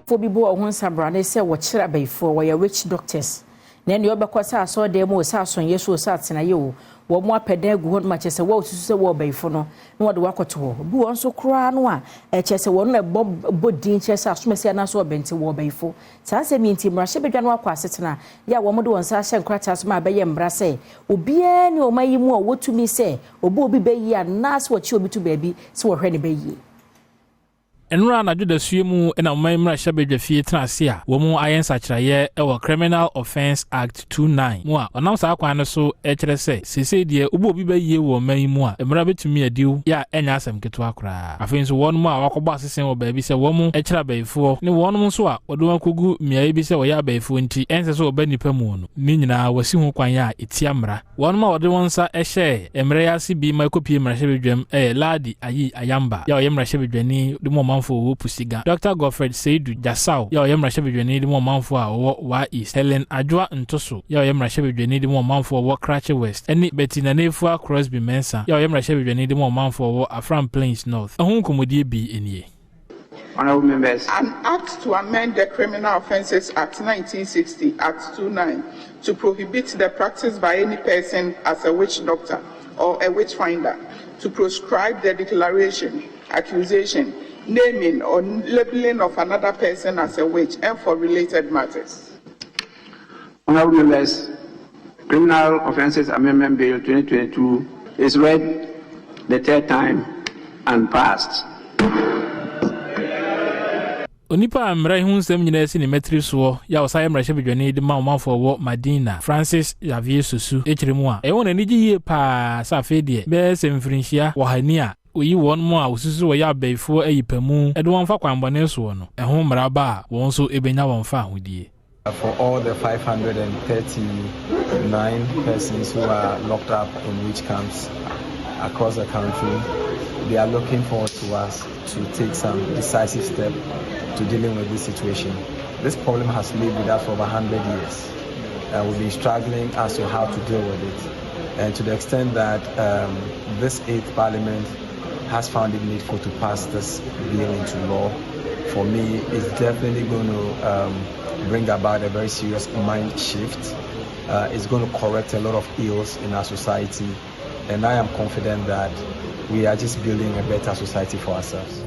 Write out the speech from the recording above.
For people who want some brand, they say what should be for where witch doctors. Then you because I saw them was house on yes was sat in a you. What more pedeg would much as a wall to say war by for no the walk to war. Boo also cry no a chess a one a bob boodin chess as may say an answer bent war by for. Sansa mean Tim Russia began walk quasitana. Ya woman do on Sasha and cratas my bay and brasse. Obien or my more what to me say, or booby bay and nas what you'll be to baby, so her any bay. Enra na juda suemu na omamra hyabedwa fie transia wo mu ayen sakyraye e Criminal Offence Act 29 mu a onam sa akwan no so e kire se sese de obo obi bayie wo man mu a emra betumi adiu ya enya asem keto akra afin so won mu a wakobọ asesen wo baabi se wo mu e kira bayifo ne won mu so a wodo akogu miaye bi se wo ya bayifo nti ense so oba nipa mu no ni nyina wasi hu kwan ya etiamra won mu a wode wonsa e hye emra ya se bi ma kopie emra hyabedwam ladi ayi ayamba ya emra hyabedwani de mo for Pusiga. Dr. Godfred Seidu Jasau, ya oyemra shebedwani di mo manfo a wa East. Helen Adwa Ntoso, ya oyemra shebedwani di mo manfo wa Cratch West. Eni Bettina Nefu Crosby Mensa, ya oyemra shebedwani di mo manfo wa Afram Plains North. Ahun komodie bi eniye. Honorable members, an act to amend the Criminal Offences Act 1960, Act 29, to prohibit the practice by any person as a witch doctor or a witch finder, to proscribe the declaration, accusation, naming or labeling of another person as a witch and for related matters. Honorable members, Criminal Offences Amendment Bill 2022 is read the third time and passed. Onipa amra hu nsem nyina si ne metri so ya osaye mra hyebedwane de ma omanfo wo Madina Francis Javier Susu ekiremu a e wona ni giye pa sa afedie be semfrinhia wo hani a oyi won mo a osusu wo ya bayifo ayipamu e de wonfa kwanbone so no e ho mra ba won so ebenya wonfa ahodie. For all the 539 persons who are locked up in witch camps across the country, they are looking forward to us to take some decisive step to dealing with this situation. This problem has lived with us for over 100 years. We've been struggling as to how to deal with it. And to the extent that this 8th Parliament has found it needful to pass this bill into law, for me, it's definitely going to bring about a very serious mind shift. It's going to correct a lot of ills in our society. And I am confident that we are just building a better society for ourselves.